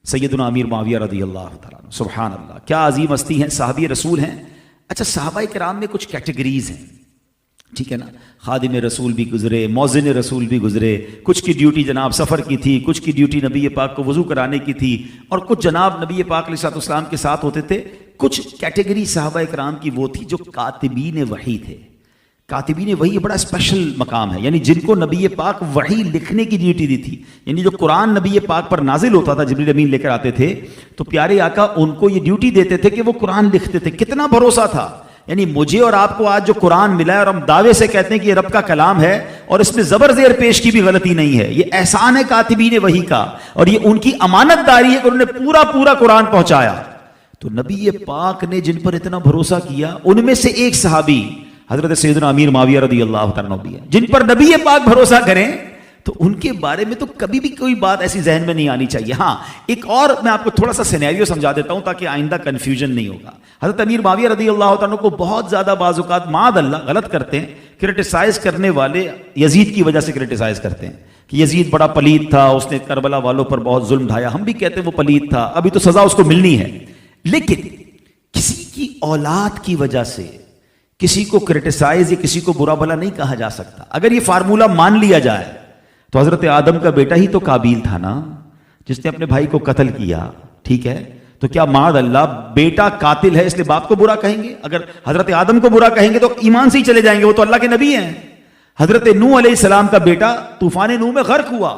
سیدنا امیر معاویہ رضی اللہ تعالیٰ عنہ، سبحان اللہ، کیا عظیم ہستی ہیں، صحابی رسول ہیں۔ اچھا، صحابہ کرام میں کچھ کیٹیگریز ہیں، ٹھیک ہے نا، خادم رسول بھی گزرے، مؤذن رسول بھی گزرے، کچھ کی ڈیوٹی جناب سفر کی تھی، کچھ کی ڈیوٹی نبی پاک کو وضو کرانے کی تھی، اور کچھ جناب نبی پاک علیہ الصلوۃ والسلام کے ساتھ ہوتے تھے۔ کچھ کیٹیگری صحابہ کرام کی وہ تھی جو کاتبین وحی تھے۔ کاتبین وحی بڑا اسپیشل مقام ہے، یعنی جن کو نبی پاک وحی لکھنے کی ڈیوٹی دی تھی، یعنی جو قرآن نبی پاک پر نازل ہوتا تھا، جبریل امین لے کر آتے تھے، تو پیارے آقا ان کو یہ ڈیوٹی دیتے تھے کہ وہ قرآن لکھتے تھے۔ کتنا بھروسہ تھا، یعنی مجھے اور آپ کو آج جو قرآن ملا ہے اور ہم دعوے سے کہتے ہیں کہ یہ رب کا کلام ہے اور اس میں زبر زیر پیش کی بھی غلطی نہیں ہے، یہ احسان ہے کاتبین وحی کا، اور یہ ان کی امانت داری ہے کہ انہوں نے پورا قرآن پہنچایا۔ تو نبی پاک نے جن پر اتنا بھروسہ کیا، ان میں سے ایک صحابی حضرت سیدنا امیر معاویہ رضی اللہ تعالیٰ عنہ بھی ہے، جن پر نبی پاک بھروسہ کریں تو ان کے بارے میں تو کبھی بھی کوئی بات ایسی ذہن میں نہیں آنی چاہیے۔ ہاں، ایک اور میں آپ کو تھوڑا سا سینیریو سمجھا دیتا ہوں تاکہ آئندہ کنفیوژن نہیں ہوگا۔ حضرت امیر معاویہ رضی اللہ تعالیٰ عنہ کو بہت زیادہ بعض اوقات معاذ اللہ غلط کرتے ہیں، کرٹیسائز کرنے والے یزید کی وجہ سے کرٹیسائز کرتے ہیں کہ یزید بڑا پلید تھا، اس نے کربلا والوں پر بہت ظلم ڈھایا۔ ہم بھی کہتے ہیں وہ پلید تھا، ابھی تو سزا اس کو ملنی ہے، لیکن کسی کی اولاد کی وجہ سے کسی کو کرٹیسائز یا کسی کو برا بھلا نہیں کہا جا سکتا۔ اگر یہ فارمولہ مان لیا جائے تو حضرت آدم کا بیٹا ہی تو قابیل تھا نا، جس نے اپنے بھائی کو قتل کیا، ٹھیک ہے، تو کیا معاذ اللہ بیٹا قاتل ہے اس لیے باپ کو برا کہیں گے؟ اگر حضرت آدم کو برا کہیں گے تو ایمان سے ہی چلے جائیں گے، وہ تو اللہ کے نبی ہیں۔ حضرت نوح علیہ السلام کا بیٹا طوفان نوح میں غرق ہوا،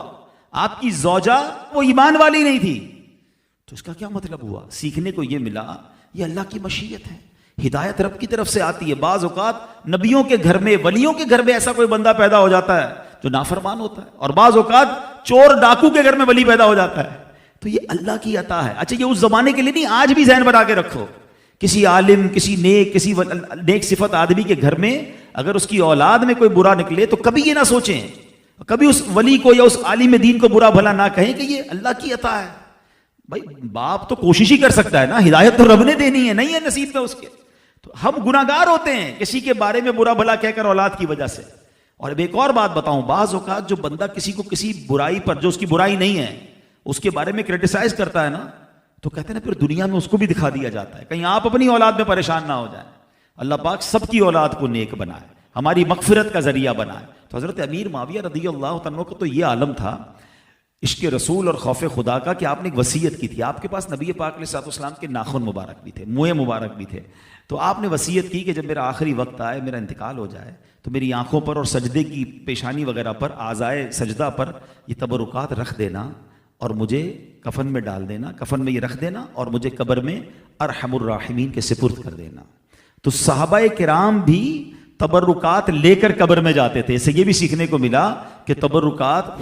آپ کی زوجہ وہ ایمان والی نہیں تھی، تو اس کا کیا مطلب ہوا؟ سیکھنے کو یہ ملا یہ اللہ کی مشیت ہے، ہدایت رب کی طرف سے آتی ہے۔ بعض اوقات نبیوں کے گھر میں، ولیوں کے گھر میں ایسا کوئی بندہ پیدا ہو جاتا ہے جو نافرمان ہوتا ہے، اور بعض اوقات چور ڈاکو کے گھر میں ولی پیدا ہو جاتا ہے، تو یہ اللہ کی عطا ہے۔ اچھا، یہ اس زمانے کے لیے نہیں، آج بھی ذہن بنا کے رکھو، کسی عالم، کسی نیک صفت آدمی کے گھر میں اگر اس کی اولاد میں کوئی برا نکلے تو کبھی یہ نہ سوچیں، کبھی اس ولی کو یا اس عالم دین کو برا بھلا نہ کہیں کہ یہ اللہ کی عطا ہے۔ بھائی باپ تو کوشش ہی کر سکتا ہے نا، ہدایت تو رب نے دینی ہے، نہیں ہے نصیب میں اس کے، تو ہم گناہگار ہوتے ہیں کسی کے بارے میں برا بھلا کہہ کر اولاد کی وجہ سے۔ اور اب ایک اور بات بتاؤں، بعض اوقات جو بندہ کسی کو کسی برائی پر جو اس کی برائی نہیں ہے اس کے بارے میں کرٹیسائز کرتا ہے نا، تو کہتے ہیں نا پھر دنیا میں اس کو بھی دکھا دیا جاتا ہے، کہیں آپ اپنی اولاد میں پریشان نہ ہو جائیں۔ اللہ پاک سب کی اولاد کو نیک بنائے، ہماری مغفرت کا ذریعہ بنائے۔ تو حضرت امیر معاویہ رضی اللہ عنہ کو تو یہ عالم تھا عشق رسول اور خوف خدا کا کہ آپ نے ایک وصیت کی تھی۔ آپ کے پاس نبی پاک علیہ الصلوۃ والسلام کے ناخن مبارک بھی تھے، منہ مبارک بھی تھے، تو آپ نے وصیت کی کہ جب میرا آخری وقت آئے، میرا انتقال ہو جائے، تو میری آنکھوں پر اور سجدے کی پیشانی وغیرہ پر، اعضائے سجدہ پر یہ تبرکات رکھ دینا اور مجھے کفن میں ڈال دینا، کفن میں یہ رکھ دینا اور مجھے قبر میں ارحم الراحمین کے سپرد کر دینا۔ تو صحابہ کرام بھی تبرکات لے کر قبر میں جاتے تھے، اس سے یہ بھی سیکھنے کو ملا کہ تبرکات